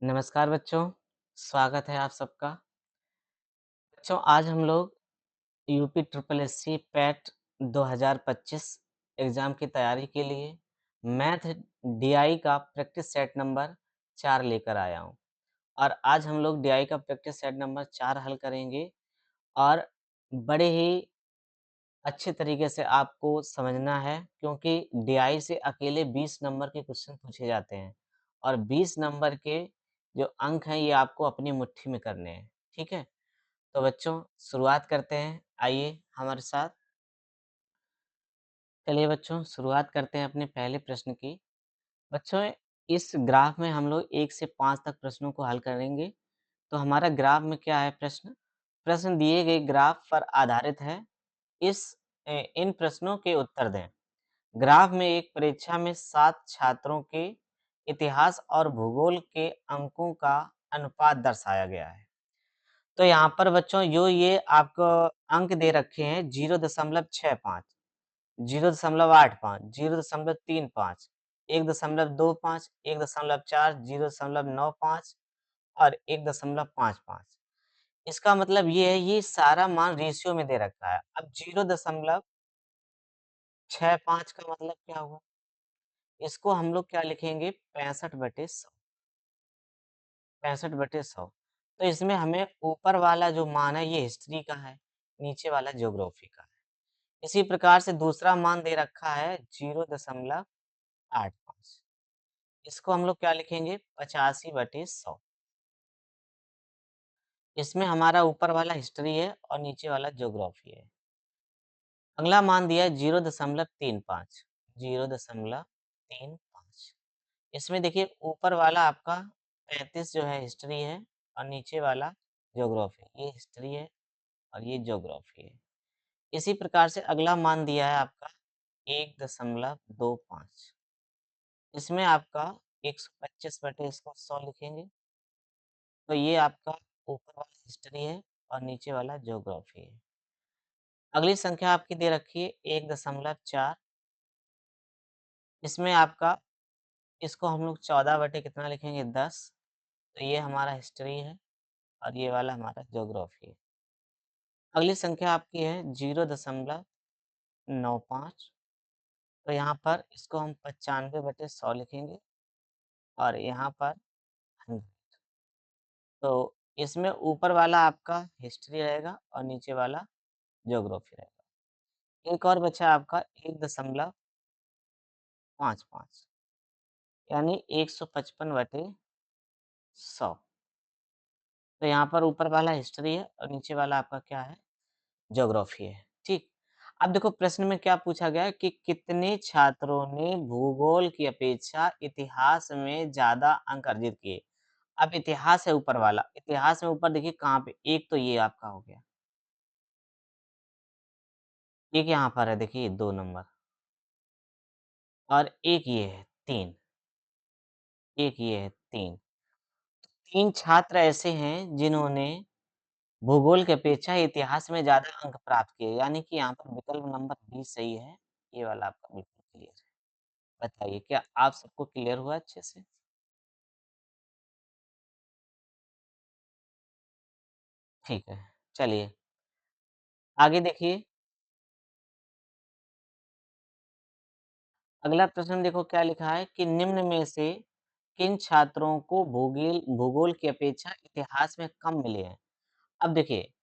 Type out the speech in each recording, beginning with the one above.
नमस्कार बच्चों, स्वागत है आप सबका। बच्चों आज हम लोग UP triple SC PAT 2025 exam की तैयारी के लिए मैथ डीआई का प्रैक्टिस सेट नंबर 4 लेकर आया हूँ। और आज हम लोग डीआई का प्रैक्टिस सेट नंबर 4 हल करेंगे और बड़े ही अच्छे तरीके से आपको समझना है क्योंकि डीआई से अकेले 20 नंबर के क्वेश्चन पूछे जाते हैं और 20 नंबर के जो अंक हैं ये आपको अपनी मुट्ठी में करने हैं, ठीक है? तो बच्चों शुरुआत करते हैं, आइए हमारे साथ। चलिए बच्चों शुरुआत करते हैं अपने पहले प्रश्न की। बच्चों इस ग्राफ में हम लोग 1 से 5 तक प्रश्नों को हल करेंगे। तो हमारा ग्राफ में क्या है प्रश्न? प्रश्न दिए गए ग्राफ पर आधारित है। इन प्रश्नों के उत्तर दें। ग्राफ में एक परीक्षा में 7 छात्रों के इतिहास और भूगोल के अंकों का अनुपात दर्शाया गया है। तो यहाँ पर बच्चों जो ये आपको अंक दे रखे हैं 0.65, 0.85, 0.35, 1.25, 1.4, 0.95 और 1.55। इसका मतलब ये है ये सारा मान रेशियो में दे रखा है। अब 0.65 का मतलब क्या हुआ? इसको हम लोग क्या लिखेंगे 65/100, 65/100। तो इसमें हमें ऊपर वाला जो मान है ये हिस्ट्री का है, नीचे वाला ज्योग्राफी का है। इसी प्रकार से दूसरा मान दे रखा है 0.85। इसको हम लोग क्या लिखेंगे 85/100। इसमें हमारा ऊपर वाला हिस्ट्री है और नीचे वाला ज्योग्राफी है। अगला मान दिया है 0.35, 0.35। इसमें देखिए ऊपर वाला आपका 35 जो है हिस्ट्री है और नीचे वाला ज्योग्राफी। ये हिस्ट्री है और ये ज्योग्राफी है। इसी प्रकार से अगला मान दिया है आपका 1.25। इसमें आपका 125 बटे इसको 100 लिखेंगे। तो ये आपका ऊपर वाला हिस्ट्री है और नीचे वाला ज्योग्राफी है। अगली संख्या आपकी दे रखी है 1.4। इसमें आपका इसको हम लोग 14 बटे कितना लिखेंगे 10। तो ये हमारा हिस्ट्री है और ये वाला हमारा ज्योग्राफी है। अगली संख्या आपकी है 0.95। तो यहाँ पर इसको हम 95/100 लिखेंगे और यहाँ पर 100। तो इसमें ऊपर वाला आपका हिस्ट्री रहेगा और नीचे वाला ज्योग्राफी रहेगा। एक और बचा आपका 1.55 यानी 155/100। तो यहाँ पर ऊपर वाला हिस्ट्री है और नीचे वाला आपका क्या है? ज्योग्राफी है, ठीक? अब देखो प्रश्न में क्या पूछा गया है कि कितने छात्रों ने भूगोल की अपेक्षा इतिहास में ज़्यादा अंक अर्जित किए? अब इतिहास है ऊपर वाला, इतिहास में ऊपर देखिए कहाँ पे? एक तो ये आपका हो गया, एक यहाँ पर है देखिए 2 नंबर और एक ये है 3, एक ये है 3। 3 छात्र ऐसे हैं जिन्होंने भूगोल की अपेक्षा इतिहास में ज़्यादा अंक प्राप्त किए, यानी कि यहाँ पर विकल्प नंबर बी सही है, ये वाला आपका बिल्कुल क्लियर है। बताइए क्या आप सबको क्लियर हुआ अच्छे से? ठीक है, चलिए आगे देखिए, अगला प्रश्न देखो क्या लिखा है कि निम्न में से किन छात्रों को भूगोल की अपेक्षा इतिहास में कम मिले हैं? अब देखिए,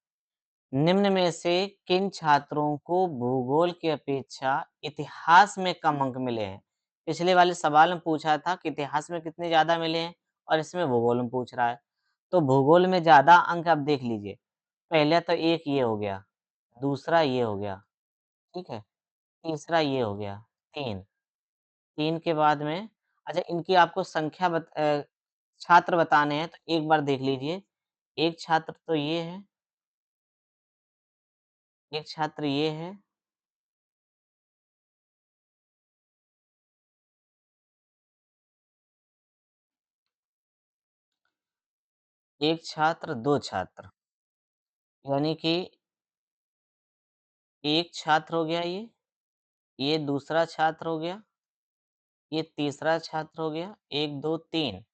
निम्न में से किन छात्रों को भूगोल की अपेक्षा इतिहास में कम अंक मिले हैं? पिछले वाले सवाल में पूछा था कि इतिहास में कितने ज़्यादा मिले हैं और इसमें भूगोल में पूछ रहा है। तो भूगोल में ज़्यादा अंक आप देख लीजिए, पहले तो एक ये हो गया, दूसरा ये हो गया, ठीक है? तीसरा ये हो गया, 3, 3 के बाद में अच्छा इनकी आपको संख्या छात्र बताने हैं तो एक बार देख लीजिए, एक छात्र तो ये है, एक छात्र ये है, एक छात्र, 2 छात्र, यानी कि एक छात्र हो गया ये दूसरा छात्र हो गया, ये तीसरा छात्र हो गया, 1, 2, 3।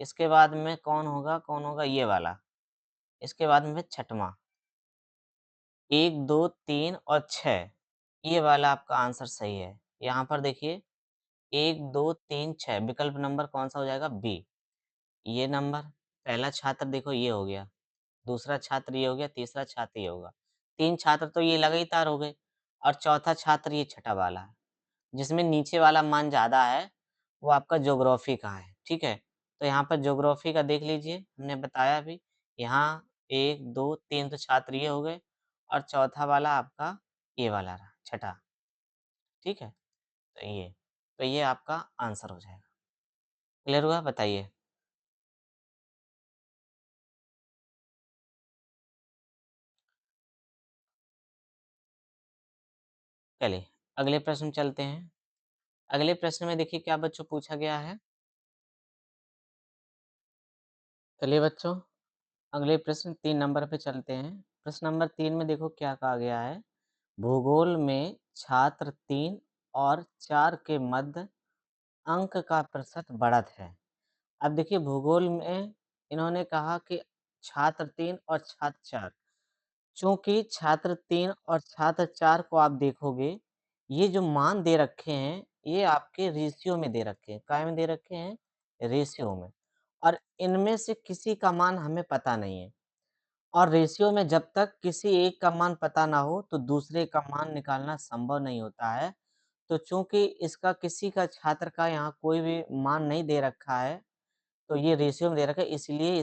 इसके बाद में कौन होगा? ये वाला। इसके बाद में छठवां 1, 2, 3 और 6 ये वाला आपका आंसर सही है। यहाँ पर देखिए 1, 2, 3, 6 विकल्प नंबर कौन-सा हो जाएगा? बी। ये नंबर पहला छात्र देखो ये हो गया, दूसरा छात्र ये हो गया, तीसरा छात्र ये होगा। 3 छात्र तो ये लगातार हो गए और चौथा छात्र ये छठा वाला है। जिसमें नीचे वाला मान ज़्यादा है, वो आपका ज्योग्राफ़ी का है, ठीक है? तो यहाँ पर ज्योग्राफ़ी का देख लीजिए, हमने बताया अभी, यहाँ 1, 2, 3 तो छात्र ये हो गए और चौथा वाला आपका ये वाला रहा, छठा, ठीक है? तो ये आपका आंसर हो जाएगा। क्लियर हुआ? बताइए। चलिए, अगले प्रश्न चलते हैं। अगले प्रश्न में देखिए क्या बच्चों पूछा गया है? चलिए बच्चों, अगले प्रश्न 3 नंबर पे चलते हैं। प्रश्न नंबर 3 में देखो क्या कहा गया है? भूगोल में छात्र 3 और 4 के मध्य अंक का प्रतिशत बढ़त है। अब देखिए भूगोल में इन्होंने कहा कि छात्र 3 और छात्र 4 चूँकि छात्र 3 और छात्र 4 को आप देखोगे, ये जो मान दे रखे हैं, ये आपके रेशियो में दे रखे हैं। काय में दे रखे हैं? रेशियो में। और इनमें से किसी का मान हमें पता नहीं है। और रेशियो में जब तक किसी एक का मान पता ना हो, तो दूसरे का मान निकालना संभव नहीं होता है। तो चूँकि इसका किसी का छात्र का यहाँ कोई भी मान नहीं दे रखा है, तो ये रेशियो में दे रखा है इसलिए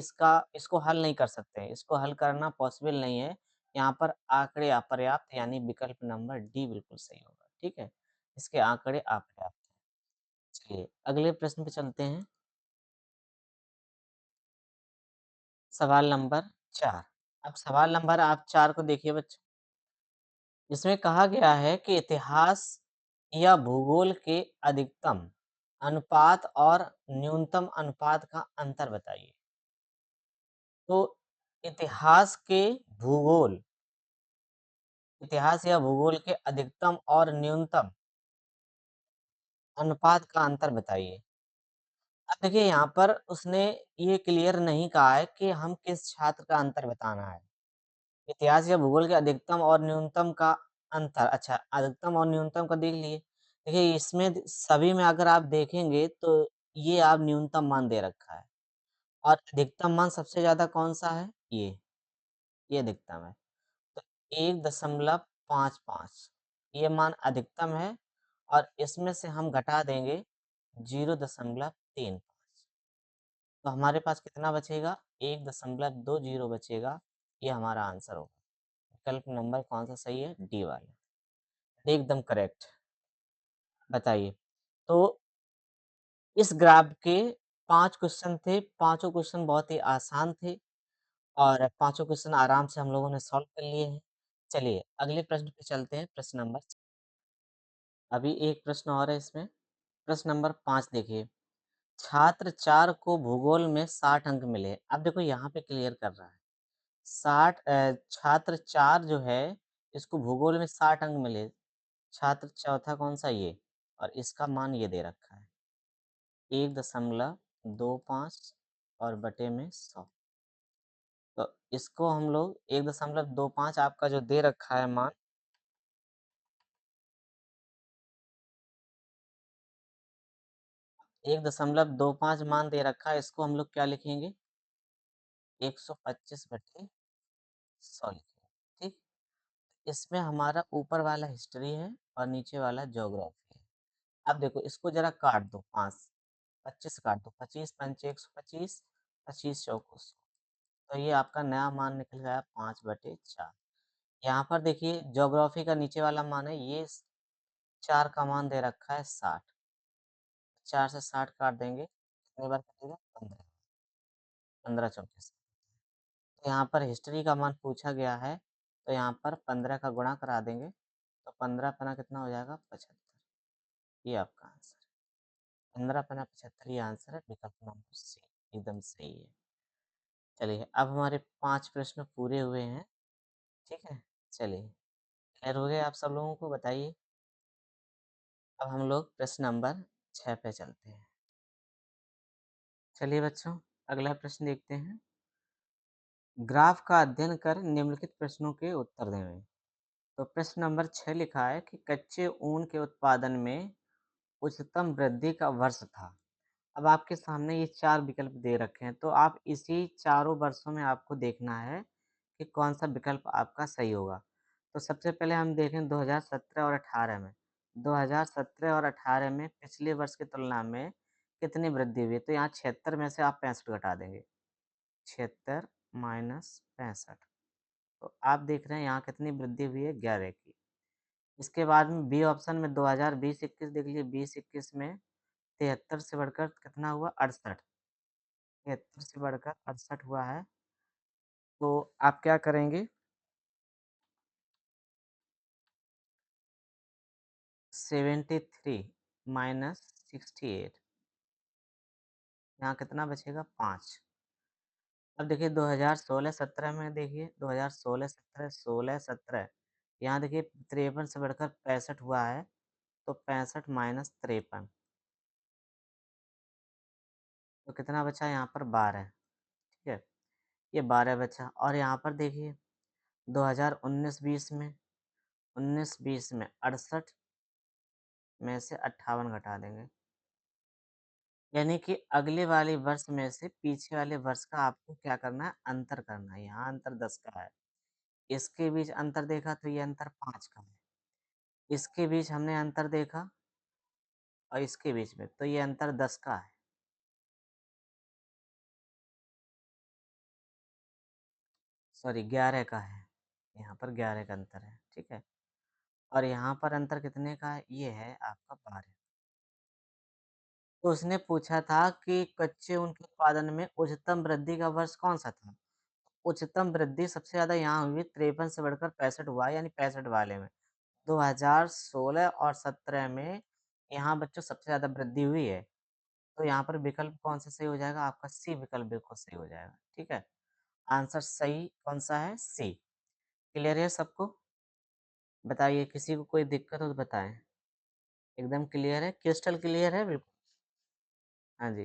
इसको हल नहीं कर सकते हैं। इसको हल करना पॉसिबल नहीं है। यहाँ पर आँकड़े अपर्याप्त यानी विकल्प नंबर डी बिल्कुल सही होगा, ठीक है? इसके आँकड़े अपर्याप्त हैं। चलिए, अगले प्रश्न पे चलते हैं। सवाल नंबर 4 अब सवाल नंबर आप 4 को देखिए बच्चों। इसमें कहा गया है कि इतिहास या भूगोल के अधिकतम अनुपात और न्यूनतम अनुपात का अंतर बताइए। तो इतिहास के भूगोल इतिहास या भूगोल के अधिकतम और न्यूनतम अनुपात का अंतर बताइए। अब देखिए यहाँ पर उसने ये क्लियर नहीं कहा है कि हम किस छात्र का अंतर बताना है। इतिहास या भूगोल के अधिकतम और न्यूनतम का अंतर अच्छा अधिकतम और न्यूनतम का देख लिए। देखिए इसमें सभी में अगर आप देखेंगे तो ये आप न्यूनतम मान दे रखा है और अधिकतम मान सबसे ज़्यादा कौन-सा है? ये अधिकतम है। तो 1.55 ये मान अधिकतम है और इसमें से हम घटा देंगे 0.35 तो हमारे पास कितना बचेगा? 1.20 बचेगा, ये हमारा आंसर होगा। विकल्प नंबर कौन-सा सही है? डी वाला, एकदम करेक्ट। बताइए, तो इस ग्राफ के 5 क्वेश्चन थे, पाँचों क्वेश्चन बहुत ही आसान थे और पाँचों क्वेश्चन आराम से हम लोगों ने सॉल्व कर लिए हैं। चलिए, अगले प्रश्न पे चलते हैं, प्रश्न नंबर अभी एक प्रश्न और है इसमें, प्रश्न नंबर 5 देखिए, छात्र 4 को भूगोल में 60 अंक मिले। अब देखो यहाँ पे क्लियर कर रहा है। छात्र 4 जो है, इसको भूगोल में 60 अंक मिले। छात्र चौथा कौन-सा? ये और इसका मान ये दे रखा है, 1.25 और बटे में 100 तो इसको हम लोग 1.25 आपका जो दे रखा है मान 1.25 मान दे रखा है, इसको हम लोग क्या लिखेंगे? 125 बटे 100 लिखेंगे, ठीक? इसमें हमारा ऊपर वाला हिस्ट्री है और नीचे वाला ज्योग्राफी है। अब देखो इसको ज़रा काट दो 5 25 काट दो, 25 पंचे 125 25 चौको 100 तो ये आपका नया मान निकल गया 5/4 यहाँ पर देखिए ज्योग्राफी का नीचे वाला मान है ये 4 का मान दे रखा है 60 4 से 60 काट देंगे कितनी बार कटेगा 15 15 चौके 60 तो यहाँ पर हिस्ट्री का मान पूछा गया है तो यहाँ पर 15 का गुणा करा देंगे तो 15 पना कितना हो जाएगा 75 ये आपका आंसर है 15 पना 75 ये आंसर है विकल्प नंबर सी एकदम सही है चलिए अब हमारे 5 प्रश्न पूरे हुए हैं ठीक है चलिए क्लियर हो गए आप सब लोगों को बताइए अब हम लोग प्रश्न नंबर 6 पे चलते हैं चलिए बच्चों अगला प्रश्न देखते हैं। ग्राफ का अध्ययन कर निम्नलिखित प्रश्नों के उत्तर दें। तो प्रश्न नंबर 6 लिखा है कि कच्चे ऊन के उत्पादन में उच्चतम वृद्धि का वर्ष था। अब आपके सामने ये 4 विकल्प दे रखे हैं, तो आप इसी चारों वर्षों में आपको देखना है कि कौन-सा विकल्प आपका सही होगा। तो सबसे पहले हम देखें 2017 और 18 में। 2017 और 18 में पिछले वर्ष की तुलना में कितनी वृद्धि हुई? तो यहाँ 76 में से आप 65 घटा देंगे। 76 माइनस 65, तो आप देख रहे हैं यहाँ कितनी वृद्धि हुई है? 11 की। इसके बाद में बी ऑप्शन में 2020-21 देख लीजिए, 20-21 में 73 से बढ़कर कितना हुआ? 68। 73 से बढ़कर 68 हुआ है। तो आप क्या करेंगे? 73 माइनस 68, यहाँ कितना बचेगा? 5। अब देखिए 2016-17 में देखिए 2016-17, 16-17, यहाँ देखिए 53 से बढ़कर 65 हुआ है, तो 65 माइनस 53, तो कितना बचा यहाँ पर? 12, ठीक है? ये 12 बचा और यहाँ पर देखिए 2019-20 में 19-20 में 68 में से 58 घटा देंगे। यानी कि अगले वाले वर्ष में से पीछे वाले वर्ष का आपको क्या करना है? अंतर करना है। यहाँ अंतर 10 का है। इसके बीच अंतर देखा तो ये अंतर 5 का है। इसके बीच हमने अंतर देखा और इसके बीच में, तो ये अंतर 10 का है। सॉरी 11 का है। यहाँ पर 11 का अंतर है, ठीक है? और यहाँ पर अंतर कितने का है? ये है आपका 12। तो उसने पूछा था कि कच्चे ऊन के उत्पादन में उच्चतम वृद्धि का वर्ष कौन-सा था? उच्चतम वृद्धि सबसे ज़्यादा यहाँ हुई 53 से बढ़कर 65 हुआ है, यानी 65 वाले में। 2016 और 17 में यहाँ बच्चों सबसे ज़्यादा वृद्धि हुई है। तो यहाँ पर विकल्प कौन-सा सही हो जाएगा? आपका सी विकल्प बिल्कुल सही हो जाएगा, ठीक है? आंसर सही कौन-सा है? सी। क्लियर है सबको? बताइए किसी को कोई दिक्कत हो तो बताएँ। एकदम क्लियर है? क्रिस्टल क्लियर है बिल्कुल? हाँ जी।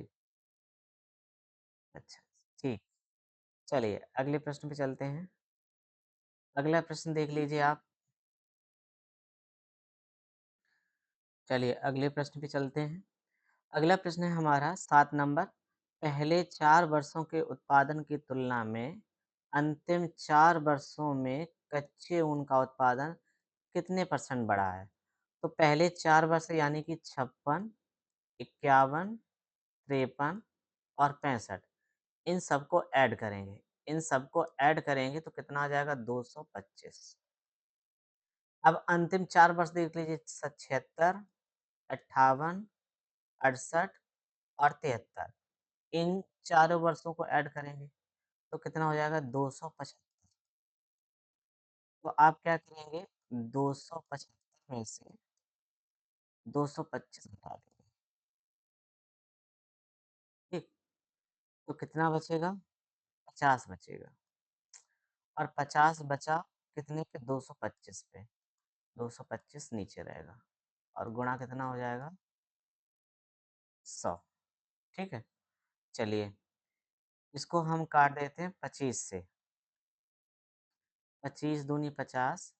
अच्छा, ठीक। चलिए अगले प्रश्न पे चलते हैं। अगला प्रश्न देख लीजिए आप। चलिए अगले प्रश्न पे चलते हैं। अगला प्रश्न है हमारा 7 नंबर। पहले 4 वर्षों के उत्पादन की तुलना में अंतिम 4 वर्षों में कच्चे ऊन का उत्पादन कितने % बढ़ा है? तो पहले 4 वर्ष यानी कि 56, 51, 53 और 65, इन सबको ऐड करेंगे। इन सबको ऐड करेंगे तो कितना आ जाएगा? 225। अब अंतिम 4 वर्ष देख लीजिए, 76, 58, 68 और 73, इन चारों वर्षों को ऐड करेंगे, तो कितना हो जाएगा? 275। तो आप क्या करेंगे? 275 में से 225 घटा देंगे, ठीक? तो कितना बचेगा? 50 बचेगा और 50 बचा कितने पे? 225 पे। 225 नीचे रहेगा और गुणा कितना हो जाएगा? 100, ठीक है? चलिए, इसको हम काट देते हैं 25 से। 25 दूनी 50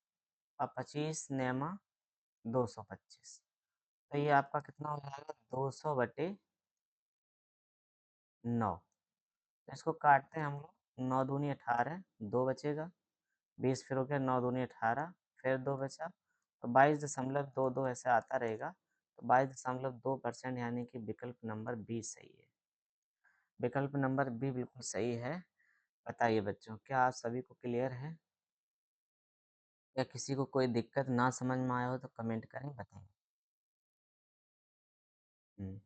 और 25 नेमा 225। तो ये आपका कितना हो जाएगा? 200/9। तो इसको काटते हैं हम लोग। 9 दूनी 18, 2 बचेगा। 20 फिर हो गया, 9 दूनी 18, फिर 2 बचा। तो 22.22 ऐसे आता रहेगा। तो 22.2% यानी कि विकल्प नंबर बी सही है। विकल्प नंबर बी बिल्कुल सही है। बताइए बच्चों, क्या आप सभी को क्लियर है? या किसी को कोई दिक्कत ना समझ में आया हो तो कमेंट करें, बताएं। हुँ।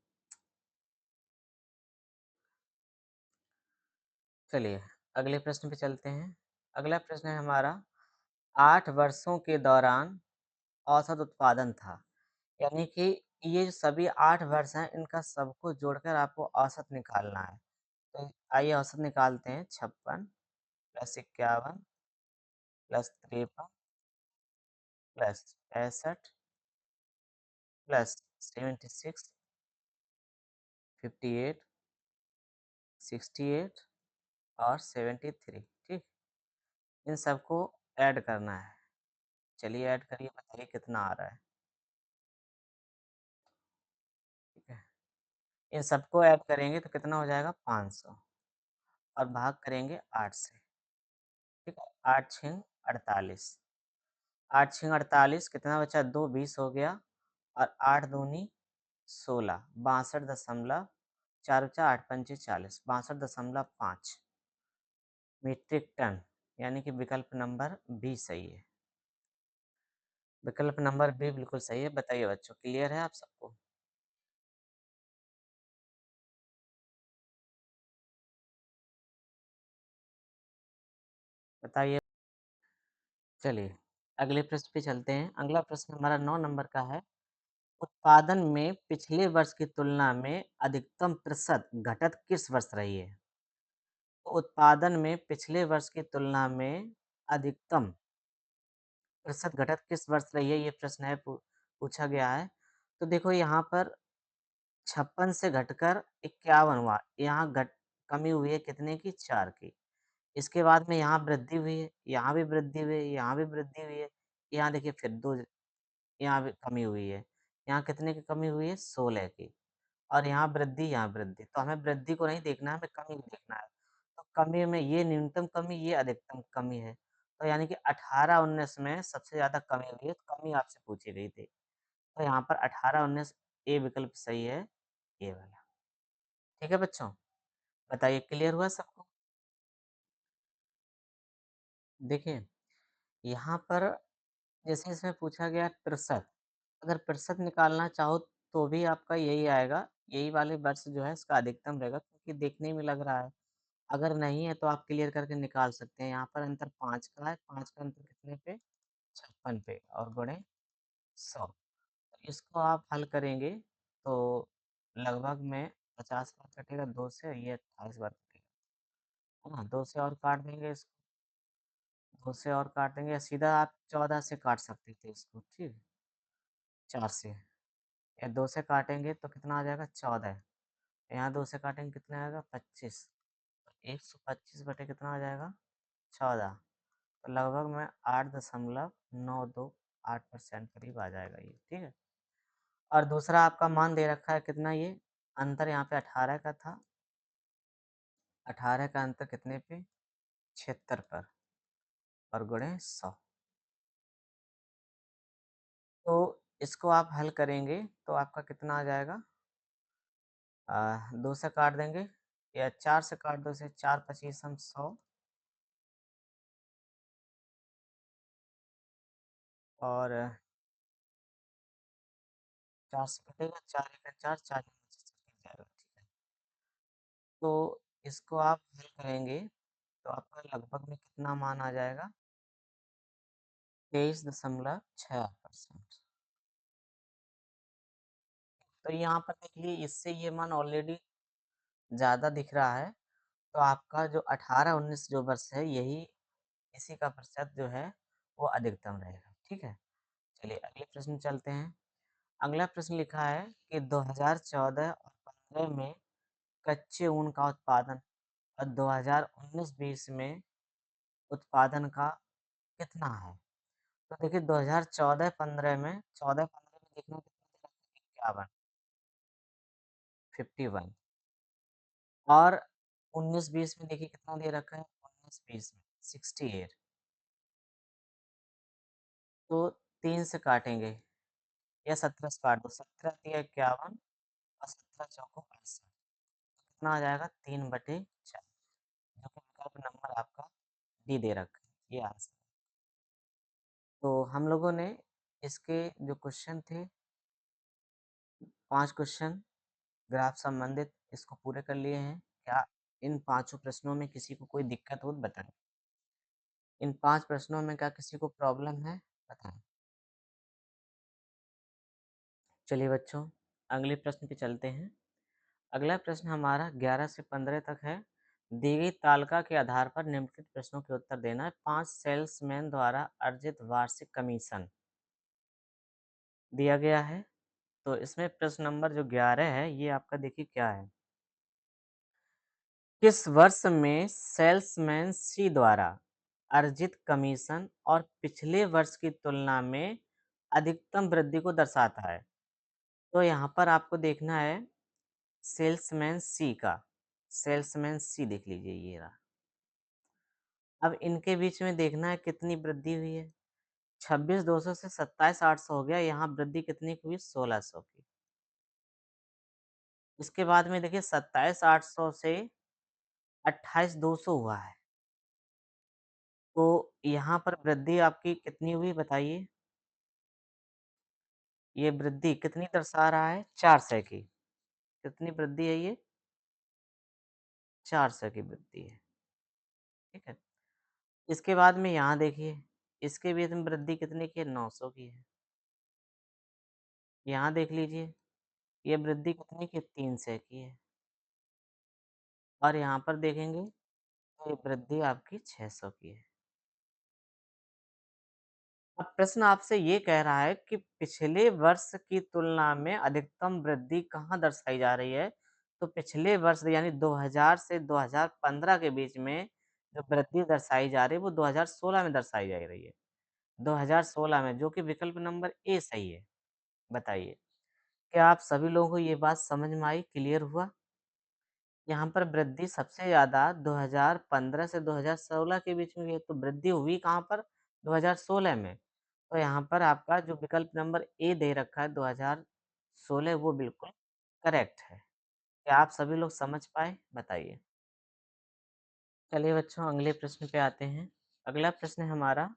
चलिए, अगले प्रश्न पे चलते हैं। अगला प्रश्न है हमारा, 8 वर्षों के दौरान औसत उत्पादन था। यानी कि ये जो सभी 8 वर्ष हैं, इनका सबको जोड़कर आपको औसत निकालना है। तो आइए औसत निकालते हैं। 56 प्लस 51 प्लस 53 प्लस 65 प्लस 76, 58 68 और 73, ठीक? इन सबको ऐड करना है। चलिए ऐड करिए, बताइए कितना आ रहा है, ठीक है? इन सबको ऐड करेंगे तो कितना हो जाएगा 500 और भाग करेंगे 8 से, ठीक है? 8 छीन 48, 8 छीन 48 कितना बचा 2 20 हो गया और 8 दूनी 16, 62.4 बचा 8 पंचे 40, 62.5 मीट्रिक टन, यानी कि विकल्प नंबर बी सही है। विकल्प नंबर बी बिल्कुल सही है। बताइए बच्चों, क्लियर है आप सबको? बताइए। चलिए, अगले प्रश्न पे चलते हैं। अगला प्रश्न हमारा 9 नंबर का है। उत्पादन में पिछले वर्ष की तुलना में अधिकतम प्रतिशत घटत किस वर्ष रही है? तो उत्पादन में पिछले वर्ष की तुलना में अधिकतम प्रतिशत घटत किस वर्ष रही है? ये प्रश्न है पूछा गया है। तो देखो यहाँ पर 56 से घटकर 51 हुआ। यहाँ घट कमी हुई है कितने की? 4 की। इसके बाद में यहाँ वृद्धि हुई है, यहाँ भी वृद्धि हुई है, यहाँ भी वृद्धि हुई है। यहाँ देखिए फिर 2 यहाँ भी कमी हुई है। यहाँ कितने की कमी हुई है? 16 की। और यहाँ वृद्धि, यहाँ वृद्धि। तो हमें वृद्धि को नहीं देखना है, हमें कमी को देखना है। तो कमी में ये न्यूनतम कमी, ये अधिकतम कमी है। तो यानी कि 18-19 में सबसे ज़्यादा कमी हुई है, तो कमी आपसे पूछी गई थी। तो यहाँ पर 18-19 ए विकल्प सही है, ये वाला। ठीक है बच्चों? बताइए क्लियर हुआ सबको? देखिए, यहाँ पर जैसे इसमें पूछा गया है प्रतिशत, अगर प्रतिशत निकालना चाहो तो भी आपका यही आएगा, यही वाले वर्ष जो है इसका अधिकतम रहेगा क्योंकि देखने में लग रहा है। अगर नहीं है तो आप क्लियर करके निकाल सकते हैं। यहाँ पर अंतर 5 का है, 5 का अंतर कितने पे? 56 पे और गुणे 100। इसको आप हल करेंगे तो लगभग में 50 बार कटेगा 2 से, ये 28 बार कटेगा। है ना? 2 से और काट देंगे इसको, 2 से और काट देंगे या सीधा आप 14 से काट सकते थे इसको, ठीक? 4 से या 2 से काटेंगे तो कितना आ जाएगा? 14। यहाँ 2 से काटेंगे कितना आएगा? 25। 125 बटे कितना आ जाएगा? 14। तो लगभग में 8.928% करीब आ जाएगा ये, ठीक है? और दूसरा आपका मान दे रखा है कितना ये? अंतर यहाँ पे 18 का था, 18 का अंतर कितने पे? 76 पर और गुणे 100। तो इसको आप हल करेंगे तो आपका कितना आ जाएगा? 2 से काट देंगे या 4 से काट दो इसे, 4 पच्चीस हम 100 और 4 से कटेगा, 4 एका 4, 4 दूनी 25 कट जाएगा, ठीक है? तो इसको आप हल करेंगे तो आपका लगभग में कितना मान आ जाएगा? 23.6%। तो यहाँ पर देखिए इससे ये मान ऑलरेडी ज़्यादा दिख रहा है, तो आपका जो 18-19 जो वर्ष है यही इसी का प्रतिशत जो है वो अधिकतम रहेगा, ठीक है? चलिए अगले प्रश्न चलते हैं। अगला प्रश्न लिखा है कि 2014 और 15 में कच्चे ऊन का उत्पादन और 2019-20 में उत्पादन का कितना है? तो देखिए 2014-15 में 14-15 में देखना कितना दे रखा है? 51, 51 और 19-20 में देखिए कितना दे रखा है? 19-20 में 68। तो 3 से काटेंगे या 17 से काट दो। 17 तिया 51 और 17 चौको 68। कितना आ जाएगा? 3/4, जो कि विकल्प नंबर आपका डी दे रखा है। ये आंसर है। तो हम लोगों ने इसके जो क्वेश्चन थे 5 क्वेश्चन ग्राफ संबंधित इसको पूरे कर लिए हैं। क्या इन पाँचों प्रश्नों में किसी को कोई दिक्कत हो तो बताएँ? इन 5 प्रश्नों में क्या किसी को प्रॉब्लम है? बताएँ। चलिए बच्चों, अगले प्रश्न पे चलते हैं। अगला प्रश्न हमारा 11 से 15 तक है। दी गई तालिका के आधार पर निम्नलिखित प्रश्नों के उत्तर देना है। 5 सेल्समैन द्वारा अर्जित वार्षिक कमीशन दिया गया है। तो इसमें प्रश्न नंबर जो 11 है, ये आपका देखिए क्या है? किस वर्ष में सेल्समैन सी द्वारा अर्जित कमीशन और पिछले वर्ष की तुलना में अधिकतम वृद्धि को दर्शाता है? तो यहाँ पर आपको देखना है सेल्समैन सी का, सेल्समैन सी देख लीजिए ये रहा। अब इनके बीच में देखना है कितनी वृद्धि हुई है। 26,200 से 27,800 हो गया, यहाँ वृद्धि कितनी की हुई? 1,600 की। इसके बाद में देखिए 27,800 से 28,200 हुआ है। तो यहाँ पर वृद्धि आपकी कितनी हुई बताइए? ये वृद्धि कितनी दर्शा रहा है? 400 की। कितनी वृद्धि है ये? 400 की वृद्धि है, ठीक है? इसके बाद में यहाँ देखिए, इसके भी में वृद्धि कितने की है? 900 की है। यहाँ देख लीजिए, ये वृद्धि कितनी की है? 300 की है। और यहाँ पर देखेंगे, तो ये वृद्धि आपकी 600 की है। अब प्रश्न आपसे ये कह रहा है कि पिछले वर्ष की तुलना में अधिकतम वृद्धि कहाँ दर्शाई जा रही है? तो पिछले वर्ष यानी 2000 से 2015 के बीच में जो वृद्धि दर्शाई जा रही है, वो 2016 में दर्शाई जा रही है। 2016 में, जो कि विकल्प नंबर ए सही है। बताइए, क्या आप सभी लोगों को ये बात समझ में आई, क्लियर हुआ? यहाँ पर वृद्धि सबसे ज़्यादा 2015 से 2016 के बीच में हुई है, तो वृद्धि हुई कहाँ पर? 2016 में। तो यहाँ पर आपका जो विकल्प नंबर ए दे रखा है 2016 वो बिल्कुल करेक्ट है। क्या आप सभी लोग समझ पाए? बताइए। चलिए बच्चों अगले प्रश्न पे आते हैं। अगला प्रश्न है हमारा,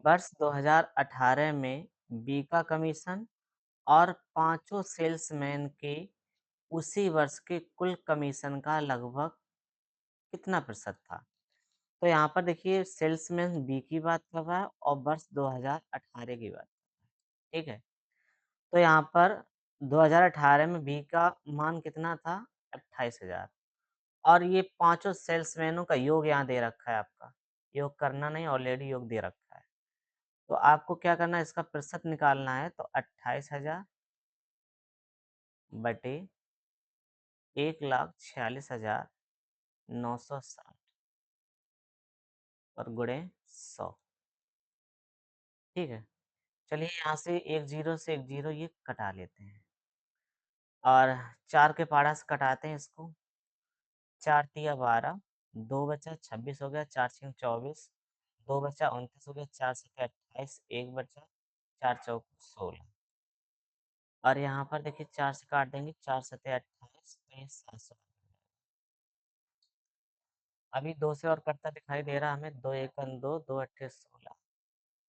वर्ष 2018 में बीका कमीशन और पाँचों सेल्समैन के उसी वर्ष के कुल कमीशन का लगभग कितना प्रतिशत था? तो यहाँ पर देखिए सेल्समैन बी की बात कर रहा है और वर्ष 2018 की बात, ठीक है? तो यहाँ पर 2018 में बी का मान कितना था? 28,000 और ये पाँचों सेल्समैनों का योग यहाँ दे रखा है आपका। योग करना नहीं, ऑलरेडी योग दे रखा है। तो आपको क्या करना है, इसका प्रतिशत निकालना है, तो 28,000 बटे 1,46,960 और गुणे 100, ठीक है? चलिए यहाँ से एक जीरो से एक जीरो ये कटा लेते हैं और 4 के पहाड़ा से कटाते हैं इसको। 4 तिया 12, 2 बचा 26 हो गया, 4 छीक 24, 2 बचा 29 हो गया, 4 सत्ते 28, 1 बचा, 4 चौक 16 और यहाँ पर देखिए 4 से काट देंगे, 4 सत्ते 28, तो ये 700। अभी 2 से और कटता दिखाई दे रहा हमें, 2 एकम 2, 2 अट्ठे 16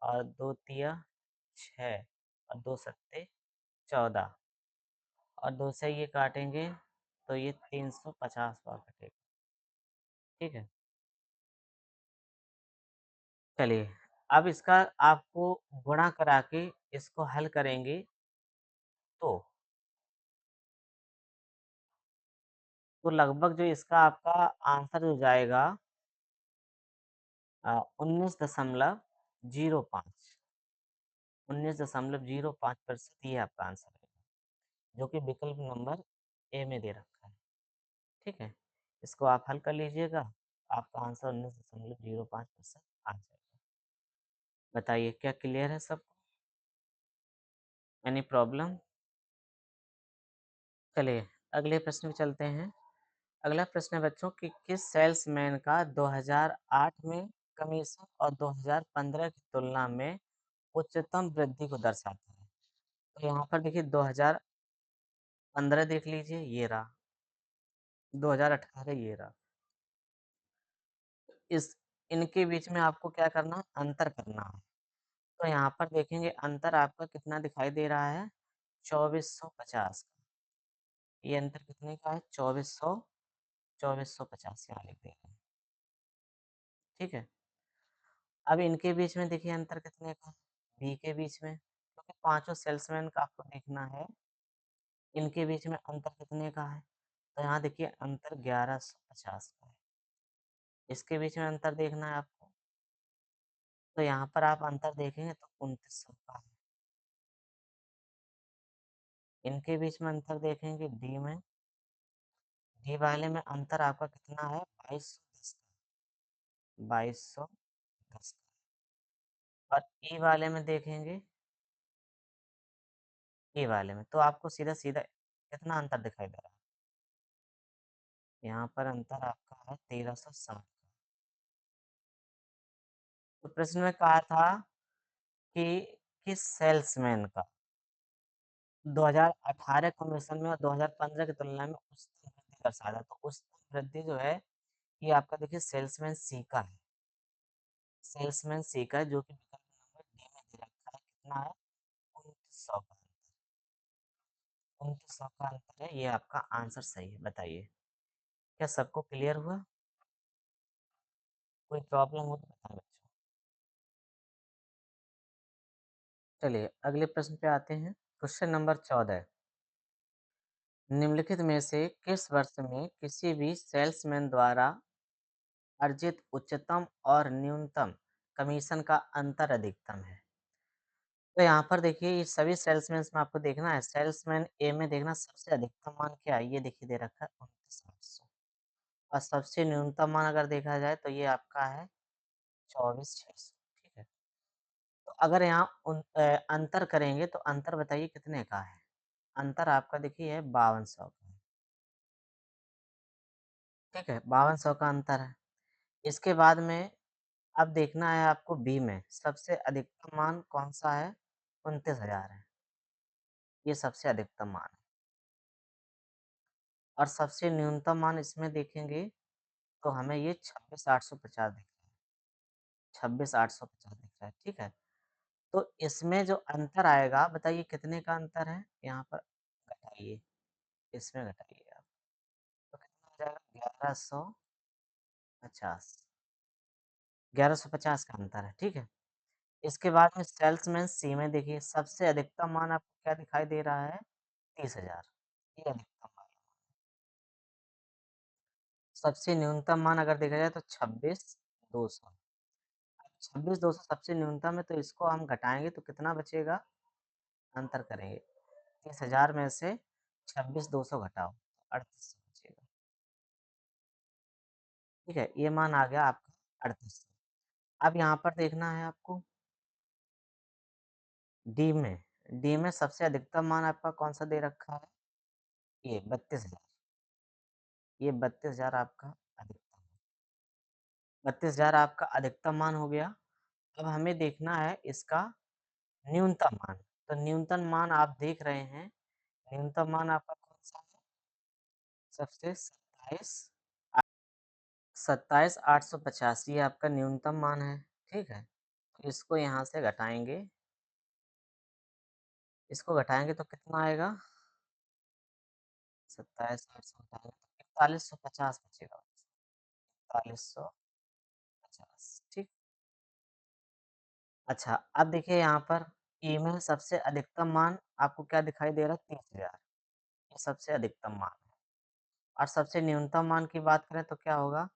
और 2 तिया 6 और 2 सत्ते 14 और 2 से ये काटेंगे तो ये 350 बार कटेगा, ठीक है? चलिए, अब इसका आपको गुणा करा के इसको हल करेंगे तो लगभग जो इसका आपका आंसर हो जाएगा 19.05, 19.05% ये आपका आंसर है, जो कि विकल्प नंबर ए में दे रखा है, ठीक है? इसको आप हल कर लीजिएगा, आपका आंसर 19.05% आ जाएगा। बताइए क्या क्लियर है सब? Any problem? चलिए अगले प्रश्न पे चलते हैं। अगला प्रश्न है बच्चों कि किस सेल्समैन का 2008 में कमीशन और 2015 की तुलना में उच्चतम वृद्धि को दर्शाता है? तो यहाँ पर देखिए 2015 देख लीजिए, ये रहा। 2018 ये रहा। इस इनके बीच में आपको क्या करना है? अंतर करना है। तो यहाँ पर देखेंगे अंतर आपका कितना दिखाई दे रहा है? 2450 का। ये अंतर कितने का है? 2400, 2450 यहाँ लिख देंगे, ठीक है? अब इनके बीच में देखिए अंतर कितने का है? बी के बीच में, क्योंकि पांचों सेल्समैन का आपको देखना है, इनके बीच में अंतर कितने का है? तो यहाँ देखिए अंतर 1150 का है। इसके बीच में अंतर देखना है आपको, तो यहाँ पर आप अंतर देखेंगे तो 2900 का है। इनके बीच में अंतर देखेंगे डी में, डी वाले में अंतर आपका कितना है? 2210 का, 2210 का। और ई वाले में देखेंगे, ई वाले में, तो आपको सीधा-सीधा कितना अंतर दिखाई दे रहा है? यहाँ पर अंतर आपका है 1360 का। तो प्रश्न में कहा था कि किस सेल्समैन का 2018 के कमीशन में और 2015 की तुलना में उच्चतम वृद्धि दर्शाया था। तो उच्चतम वृद्धि जो है, ये आपका देखिए सेल्समैन सी का है। सेल्समैन सी का है जो कि विकल्प नंबर डी में दे रखा है। कितना है? 2900 का। 2900 का अंतर है, ये आपका आंसर सही है। बताइए, क्या सबको क्लियर हुआ? कोई प्रॉब्लम हो तो बताएं बच्चों। चलिए अगले प्रश्न पे आते हैं। क्वेश्चन नंबर 14, निम्नलिखित में से किस वर्ष में किसी भी सेल्समैन द्वारा अर्जित उच्चतम और न्यूनतम कमीशन का अंतर अधिकतम है? तो यहाँ पर देखिए ये सभी सेल्समैन्स में आपको देखना है, सेल्समैन ए में देखना सबसे अधिकतम मान क्या है? ये देखिए दे रखा है 29,800। और सबसे न्यूनतम मान अगर देखा जाए तो ये आपका है 24,600। ठीक है। तो अगर यहाँ अंतर करेंगे तो अंतर बताइए कितने का है? अंतर आपका देखिए है 5200 का। ठीक है, 5200 का अंतर है। इसके बाद में अब देखना है आपको बी में सबसे अधिकतम मान कौन-सा है? 29,000 है। ये सबसे अधिकतम मान है। और सबसे न्यूनतम मान इसमें देखेंगे तो हमें ये 26,850 दिख रहा है। 26,850 दिख रहा है, ठीक है? तो इसमें जो अंतर आएगा बताइए कितने का अंतर है? यहाँ पर घटाइए, इसमें घटाइए आप। तो कितना हो जाएगा? 1150, 1150 का अंतर है, ठीक है? इसके बाद में सेल्समैन सी में देखिए सबसे अधिकतम मान आपको क्या दिखाई दे रहा है? 30,000। ये अधिकतम मान है। सबसे न्यूनतम मान अगर देखा जाए तो 26,200। 26,200 सबसे न्यूनतम है तो इसको हम घटाएँगे तो कितना बचेगा? अंतर करेंगे। 30,000 में से 26,200 घटाओ, 3800 बचेगा। ठीक है? ये मान आ गया आपका 3800। अब यहाँ पर देखना है आपको डी में, डी में सबसे अधिकतम मान आपका कौन-सा दे रखा है? ये 32,000। ये 32,000 आपका अधिकतम, 32,000 आपका अधिकतम मान हो गया। अब हमें देखना है इसका न्यूनतम मान। तो न्यूनतम मान आप देख रहे हैं, न्यूनतम मान आपका कौन-सा है? सबसे 27,850 ये आपका न्यूनतम मान है, ठीक है? तो इसको यहाँ से घटाएँगे, इसको घटाएँगे तो कितना आएगा? 27,800 घटाएँगे तो 4150 बचेगा, 4150, ठीक। अच्छा, अब देखिए यहाँ पर ई में सबसे अधिकतम मान आपको क्या दिखाई दे रहा है? 30,000। ये सबसे अधिकतम मान है। और सबसे न्यूनतम मान की बात करें तो क्या होगा?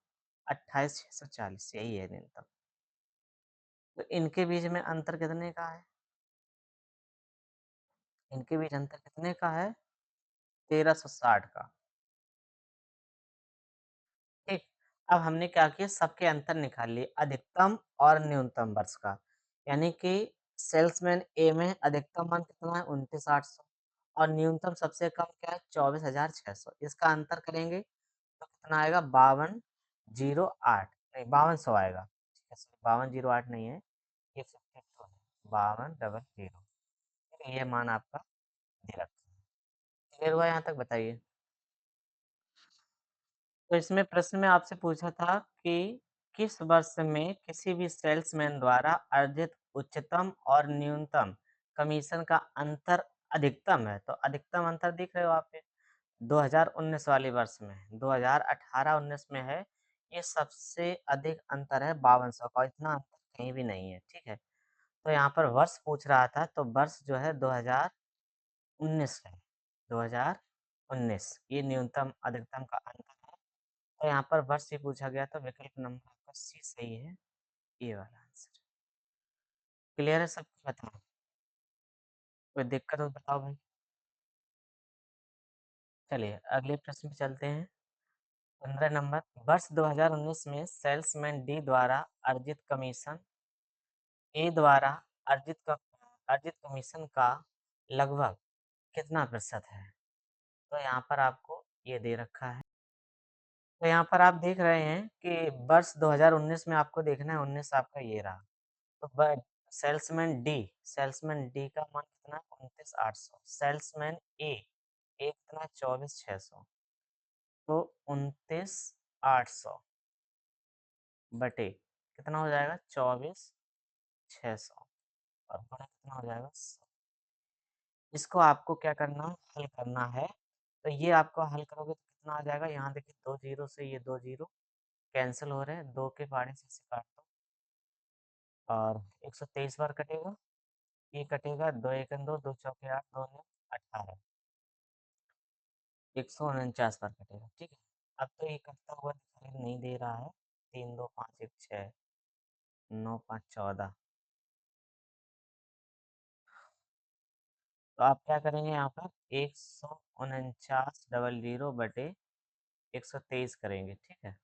28,640 यही है न्यूनतम। तो इनके बीच में अंतर कितने का है? इनके बीच अंतर कितने का है? 1360 का। ठीक। अब हमने क्या किया सबके अंतर निकाल लिए, अधिकतम और न्यूनतम वर्ष का। यानी कि सेल्समैन ए में अधिकतम मान कितना है? 29,800 और न्यूनतम सबसे कम क्या है? 24,600। इसका अंतर करेंगे तो कितना आएगा? 5208 नहीं 5200 आएगा। ठीक है, सॉरी 5208 नहीं है, ये 52 है। 5200 ठीक है, ये मान आपका दे रखा है। क्लियर हुआ यहाँ तक बताइए? तो इसमें प्रश्न में आपसे पूछा था कि किस वर्ष में किसी भी सेल्समैन द्वारा अर्जित उच्चतम और न्यूनतम कमीशन का अंतर अधिकतम है। तो अधिकतम अंतर दिख रहे हो आप पे 2019 वाले वर्ष में, 2018-19 में है, ये सबसे अधिक अंतर है 5200 का, इतना अंतर कहीं भी नहीं है, ठीक है? तो यहाँ पर वर्ष पूछ रहा था तो वर्ष जो है 2019 है, 2019 ये न्यूनतम अधिकतम का अंतर है। तो यहाँ पर वर्ष ही पूछा गया तो विकल्प नंबर आपका सी सही है, ये वाला आंसर। क्लियर है सबको बताओ? कोई दिक्कत हो तो बताओ भाई? चलिए अगले प्रश्न पे चलते हैं। 15 नंबर, वर्ष 2019 में सेल्समैन डी द्वारा अर्जित कमीशन ए द्वारा अर्जित क अर्जित कमीशन का लगभग कितना प्रतिशत है? तो यहाँ पर आपको ये दे रखा है। तो यहाँ पर आप देख रहे हैं कि वर्ष 2019 में आपको देखना है, 19 आपका ये रहा। तो ब सेल्समैन डी का मान कितना है? 29,800। सेल्समैन ए, ए कितना है? 24,600। तो 29,800 बटे कितना हो जाएगा? 24,600 और बड़ा कितना हो जाएगा? 100। इसको आपको क्या करना है? हल करना है। तो ये आपको हल करोगे तो कितना आ जाएगा? यहाँ देखिए 2 जीरो से ये 2 जीरो कैंसल हो रहे हैं, 2 के पाड़े से इसे काट दो और 123 बार कटेगा, ये कटेगा, 2 एकम 2, 2 चौके 8, 2 नौ 18, 149 बार कटेगा, ठीक है। अब तो ये कटता हुआ दिखाई नहीं दे रहा है, 3 2 5 1 6 9 5 14। तो आप क्या करेंगे यहाँ पर? 149 बटे 123 करेंगे, ठीक है।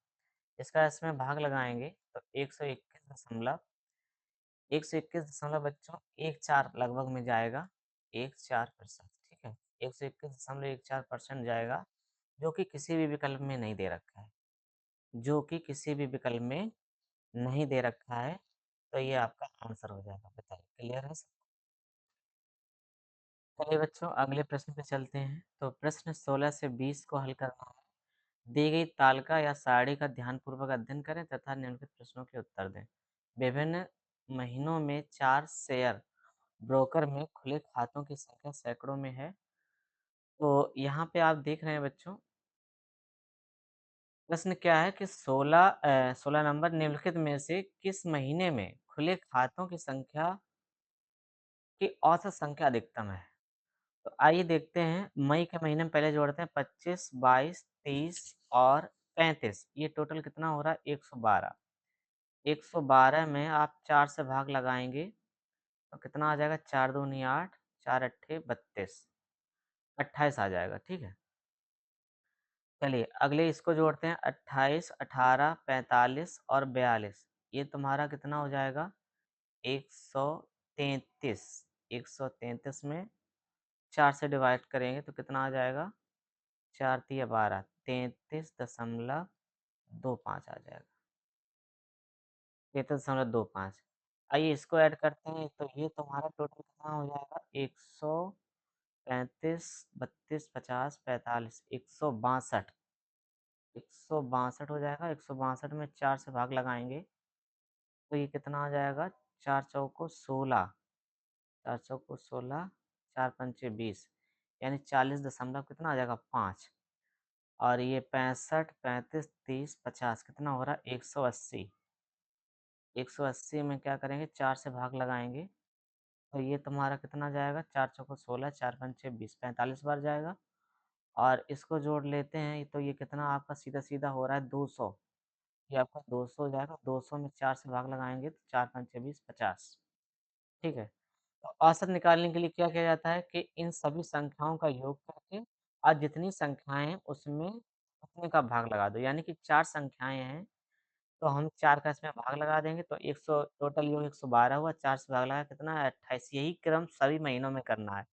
इसका इसमें भाग लगाएंगे तो 121 दशमलव बच्चों 14 लगभग में जाएगा, 14%, ठीक है। 121.14% जाएगा, जो कि किसी भी विकल्प में नहीं दे रखा है, जो कि किसी भी विकल्प में नहीं दे रखा है। तो ये आपका आंसर हो जाएगा। बताइए, क्लियर है सब? चलिए बच्चों, अगले प्रश्न पे चलते हैं। तो प्रश्न 16 से 20 को हल करना है। दी गई तालिका या सारणी का ध्यानपूर्वक अध्ययन करें तथा निम्नलिखित प्रश्नों के उत्तर दें। विभिन्न महीनों में 4 शेयर ब्रोकर में खुले खातों की संख्या सैकड़ों में है। तो यहाँ पे आप देख रहे हैं बच्चों, प्रश्न क्या है कि 16 नंबर, निम्नलिखित में से किस महीने में खुले खातों की संख्या की औसत संख्या अधिकतम है? तो आइए देखते हैं। मई के महीने में पहले जोड़ते हैं, 25, 22, 30 और 35। ये टोटल कितना हो रहा है? 112। 112 में आप 4 से भाग लगाएँगे तो कितना आ जाएगा? 4 दूनी 8, 4 अट्ठे 32, 28 आ जाएगा, ठीक है। चलिए अगले इसको जोड़ते हैं, 28, 18, 45 और 42। ये तुम्हारा कितना हो जाएगा? 133। 133 में 4 से डिवाइड करेंगे तो कितना आ जाएगा? 4 तिया 12, 33.25 आ जाएगा। 33.25। आइए इसको ऐड करते हैं, तो ये तुम्हारा टोटल कितना हो जाएगा? 135, 32, 50, 45, 162। 162 हो जाएगा। 162 में 4 से भाग लगाएँगे, तो ये कितना आ जाएगा? 4 चौको 16, 4 चौको 16, 4 पंचे 20, यानी 40 दशमलव कितना आ जाएगा? 5। और ये 65, 35, 30, 50 कितना हो रहा है? 180। 180 में क्या करेंगे? 4 से भाग लगाएँगे, तो ये तुम्हारा कितना जाएगा? 4 चौको 16, 4 पंचे 20, 45 बार जाएगा। और इसको जोड़ लेते हैं, तो ये कितना आपका सीधा-सीधा हो रहा है? 200। ये आपका 200 हो जाएगा। 200 में 4 से भाग लगाएँगे तो 4 पंचे 20, 50, ठीक है। तो औसत निकालने के लिए क्या किया जाता है कि इन सभी संख्याओं का योग करके और जितनी संख्याएँ हैं उसमें उतने का भाग लगा दो। यानी कि 4 संख्याएँ हैं, तो हम 4 का इसमें भाग लगा देंगे तो 100, टोटल योग 112 हुआ, 4 से भाग लगाया कितना है? 28। यही क्रम सभी महीनों में करना है।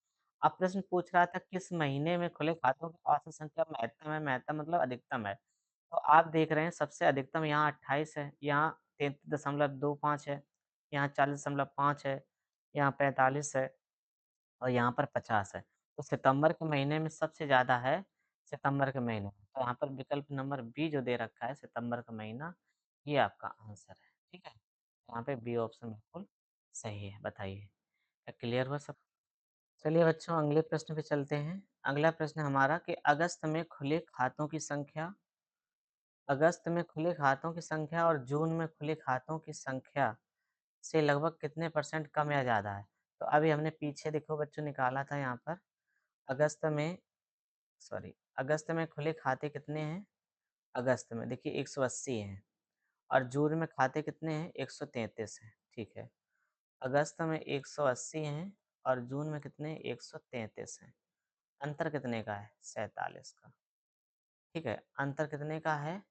अब प्रश्न पूछ रहा था किस महीने में खुले खातों की औसत संख्या महत्तम है, महत्तम मतलब अधिकतम है। तो आप देख रहे हैं सबसे अधिकतम यहाँ 28 है, यहाँ 33.25 है, यहाँ 40.5 है, यहाँ 45 है और यहाँ पर 50 है। तो सितंबर के महीने में सबसे ज़्यादा है, सितंबर के महीने में। तो यहाँ पर विकल्प नंबर बी जो दे रखा है, सितंबर का महीना, ये आपका आंसर है, ठीक है। यहाँ पे बी ऑप्शन बिल्कुल सही है। बताइए, क्या क्लियर हुआ सब? चलिए बच्चों, अगले प्रश्न पे चलते हैं। अगला प्रश्न हमारा कि अगस्त में खुले खातों की संख्या और जून में खुले खातों की संख्या से लगभग कितने परसेंट कम या ज़्यादा है? तो अभी हमने पीछे देखो बच्चों निकाला था यहाँ पर, अगस्त में अगस्त में खुले खाते कितने हैं? अगस्त में देखिए 180 हैं और जून में खाते कितने हैं? 133 हैं, ठीक है। अगस्त में 180 हैं और जून में कितने? 133 हैं। अंतर कितने का है? 47 का। ठीक है? अंतर कितने का है?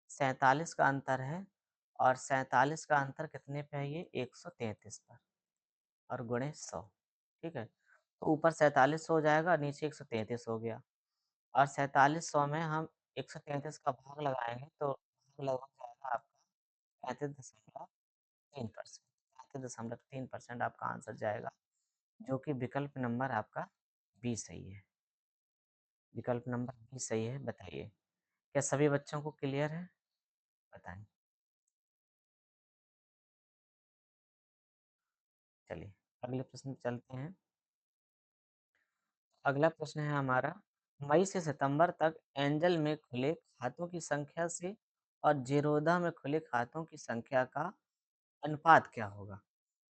47 का अंतर है और 47 का अंतर कितने पे है ये? 133 पर और गुणे 100, ठीक है? तो ऊपर 47 हो जाएगा, नीचे 133 हो गया और 47 100 में हम 133 का भाग लगाएँगे तो भाग लगभग जाएगा आपका 35.3%, 35.3% आपका आंसर जाएगा, जो कि विकल्प नंबर आपका बी सही है। विकल्प नंबर बी सही है, बताइए। क्या सभी बच्चों को क्लियर है? बताएँ। चलिए, अगले प्रश्न पे चलते हैं। अगला प्रश्न है हमारा, मई से सितंबर तक एंजल में खुले खातों की संख्या से और ज़ीरोधा में खुले खातों की संख्या का अनुपात क्या होगा?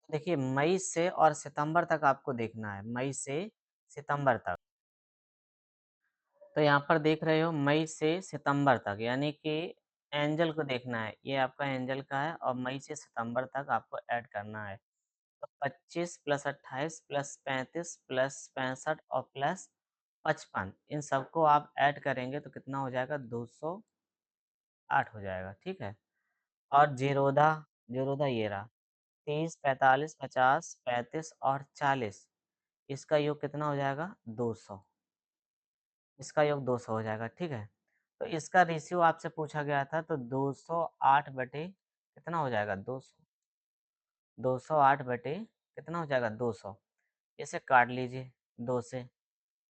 देखिए, मई से और सितंबर तक आपको देखना है, मई से सितंबर तक। तो यहाँ पर देख रहे हो मई से सितंबर तक, यानी कि एंजल को देखना है। ये आपका एंजल का है और मई से सितंबर तक आपको ऐड करना है। तो 25 प्लस 28 प्लस 35 प्लस 65 और प्लस 55 इन सबको आप ऐड करेंगे तो कितना हो जाएगा? 208 हो जाएगा, ठीक है? और ज़ीरोधा, ज़ीरोधा ये रहा 30, 45, 50, 35 और 40 इसका योग कितना हो जाएगा? 200, इसका योग 200 हो जाएगा, ठीक है? तो इसका रेशियो आपसे पूछा गया था तो 208 बटे कितना हो जाएगा? 200, 208 बटे कितना हो जाएगा? 200, इसे काट लीजिए 2 से,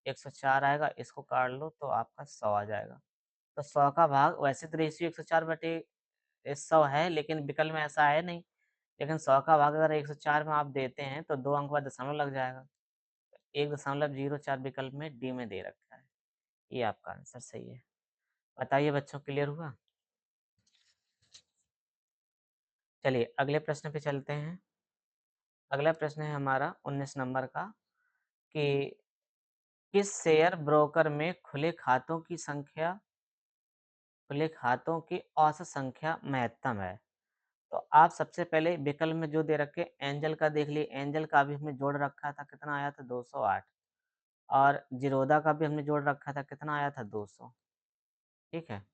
104 आएगा, इसको काट लो तो आपका 100 आ जाएगा। तो 100 का भाग वैसे तो रेशियो 104 बटे 100 है, लेकिन विकल्प में ऐसा है नहीं। लेकिन 100 का भाग अगर 104 में आप देते हैं तो 2 अंक बाद दशमलव लग जाएगा। 1.04 विकल्प में डी में दे रखा है। ये आपका आंसर सही है। बताइए बच्चों, क्लियर हुआ? चलिए अगले प्रश्न पे चलते हैं। अगला प्रश्न है हमारा 19 नंबर का कि किस शेयर ब्रोकर में खुले खातों की औसत संख्या महत्तम है? तो आप सबसे पहले विकल्प में जो दे रखे एंजल का देख लिए, एंजल का भी हमने जोड़ रखा था, कितना आया था? 208 और ज़ीरोधा का भी हमने जोड़ रखा था, कितना आया था? 200, ठीक है?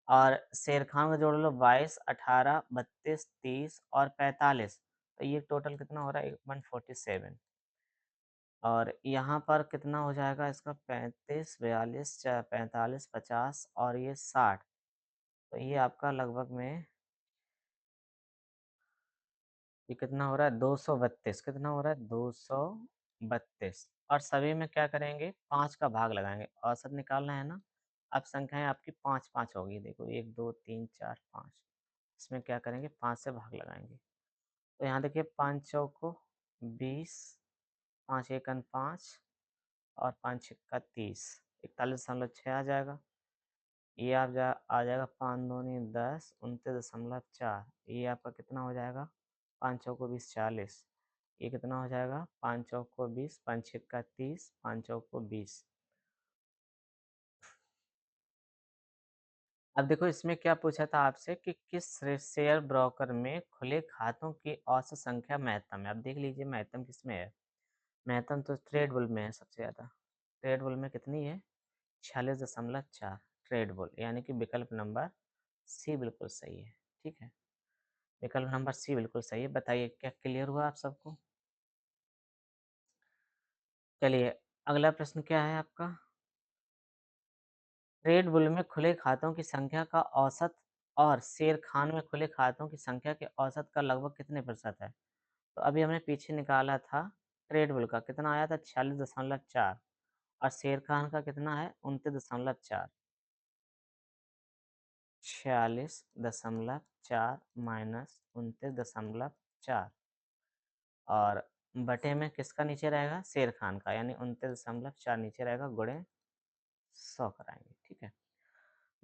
और शेर खान का जोड़ लो 22, 18, 32, 30 और 45 तो ये टोटल कितना हो रहा है? 147 और यहाँ पर कितना हो जाएगा इसका? 35, 42, 45, 50 और ये 60 तो ये आपका लगभग में ये कितना हो रहा है? 232, कितना हो रहा है? 232 और सभी में क्या करेंगे? 5 का भाग लगाएँगे, औसत निकालना है ना? अब संख्याएँ आपकी 5-5 होगी, देखो 1, 2, 3, 4, 5 इसमें क्या करेंगे? 5 से भाग लगाएँगे। तो यहाँ देखिए 5 चौको 20, 5 एकन 5 और 5 छक्का 30, 41.6 आ जाएगा। ये आ जाएगा 5 दूनी 10, 29.4 ये आपका कितना हो जाएगा? 5 चौको 20, 40 ये कितना हो जाएगा? 5 चौको 20, 5 छक्का 30, 5 चौको 20। अब देखो इसमें क्या पूछा था आपसे कि किस शेयर ब्रोकर में खुले खातों की औसत संख्या महत्तम है? अब देख लीजिए महत्तम किसमें है? महत्तम तो ट्रेड बुल में है सबसे ज़्यादा। ट्रेड बुल में कितनी है? 46.4 ट्रेड बुल, यानी कि विकल्प नंबर सी बिल्कुल सही है। ठीक है? विकल्प नंबर सी बिल्कुल सही है। बताइए क्या क्लियर हुआ आप सबको? चलिए अगला प्रश्न क्या है आपका? ट्रेड बुल में खुले खातों की संख्या का औसत और शेर खान में खुले खातों की संख्या के औसत का लगभग कितने प्रतिशत है? तो अभी हमने पीछे निकाला था ट्रेड बुल का कितना आया था? 46.4 और शेर खान का कितना है? 29.4। 46.4 माइनस 29.4 और बटे में किसका नीचे रहेगा? शेर खान का, यानी 29.4 नीचे रहेगा, गुणे 100 कराएँगे, ठीक है?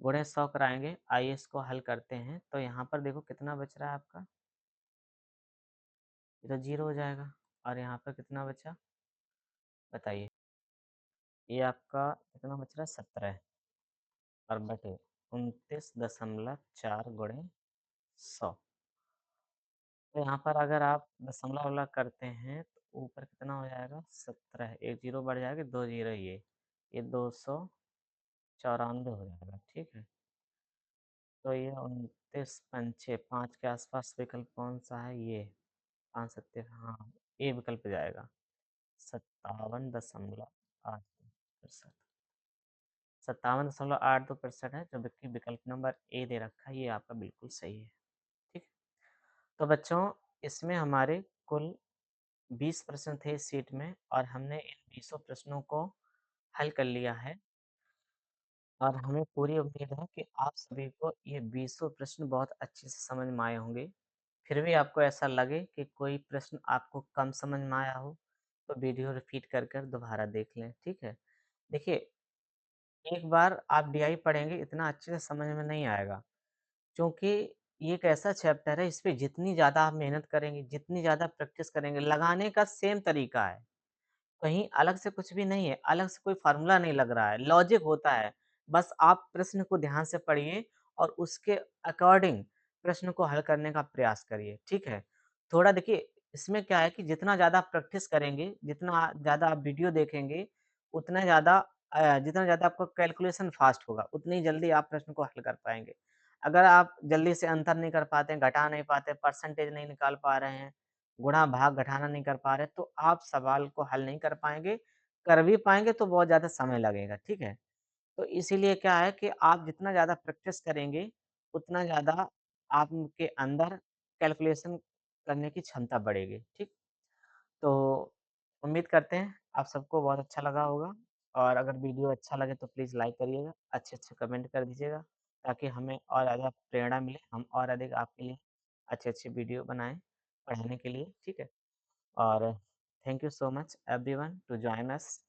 गुणे 100 कराएँगे, आइए इसको हल करते हैं। तो यहाँ पर देखो कितना बच रहा है आपका? ये तो 0 हो जाएगा और यहाँ पर कितना बचा? बताइए। ये आपका कितना बच रहा है? 17 और बटे 29.4 गुणे 100। तो यहाँ पर अगर आप दशमलव वाला करते हैं तो ऊपर कितना हो जाएगा? 17 एक 0 बढ़ जाएगा, 2 जीरो ये 200 94 हो जाएगा, ठीक है। तो ये 29 पंचे 5 के आसपास विकल्प कौन-सा है? ये 5 सत्ते हाँ, ए विकल्प जाएगा। 57.82%। 57.82% है, जो कि विकल्प नंबर ए दे रखा है, ये आपका बिल्कुल सही है। ठीक है? तो बच्चों, इसमें हमारे कुल 20 प्रश्न थे इस शीट में और हमने इन 20 प्रश्नों को हल कर लिया है और हमें पूरी उम्मीद है कि आप सभी को ये 20 प्रश्न बहुत अच्छे से समझ में आए होंगे। फिर भी आपको ऐसा लगे कि कोई प्रश्न आपको कम समझ में आया हो, तो वीडियो रिपीट कर कर दोबारा देख लें, ठीक है? देखिए, एक बार आप डीआई पढ़ेंगे, इतना अच्छे से समझ में नहीं आएगा, क्योंकि ये एक ऐसा चैप्टर है, इस पे जितनी ज़्यादा आप मेहनत करेंगे, जितनी ज़्यादा प्रैक्टिस करेंगे, लगाने का सेम तरीका है। कहीं अलग से कुछ भी नहीं है, अलग से कोई फ़ॉर्मूला नहीं लग रहा है, लॉजिक होता है। बस आप प्रश्न को ध्यान से पढ़िए और उसके अकॉर्डिंग प्रश्न को हल करने का प्रयास करिए, ठीक है? थोड़ा देखिए, इसमें क्या है कि जितना ज़्यादा आप प्रैक्टिस करेंगे, जितना ज़्यादा आप वीडियो देखेंगे, उतना ज़्यादा जितना ज़्यादा आपका कैलकुलेशन फ़ास्ट होगा, उतनी जल्दी आप प्रश्न को हल कर पाएँगे। अगर आप जल्दी से अंतर नहीं कर पाते हैं, घटा नहीं पाते, परसेंटेज नहीं निकाल पा रहे हैं, गुणा, भाग, घटाना नहीं कर पा रहे, तो आप सवाल को हल नहीं कर पाएँगे। कर भी पाएँगे तो बहुत ज़्यादा समय लगेगा, ठीक है? तो इसीलिए क्या है कि आप जितना ज़्यादा प्रैक्टिस करेंगे, उतना ज़्यादा आपके अंदर कैलकुलेशन करने की क्षमता बढ़ेगी, ठीक? तो उम्मीद करते हैं आप सबको बहुत अच्छा लगा होगा और अगर वीडियो अच्छा लगे तो प्लीज़ लाइक करिएगा, अच्छे-अच्छे कमेंट कर दीजिएगा, ताकि हमें और ज़्यादा प्रेरणा मिले, हम और अधिक आपके लिए अच्छे-अच्छे वीडियो बनाएँ, पढ़ाने के लिए, ठीक है? और thank you so much everyone to join us.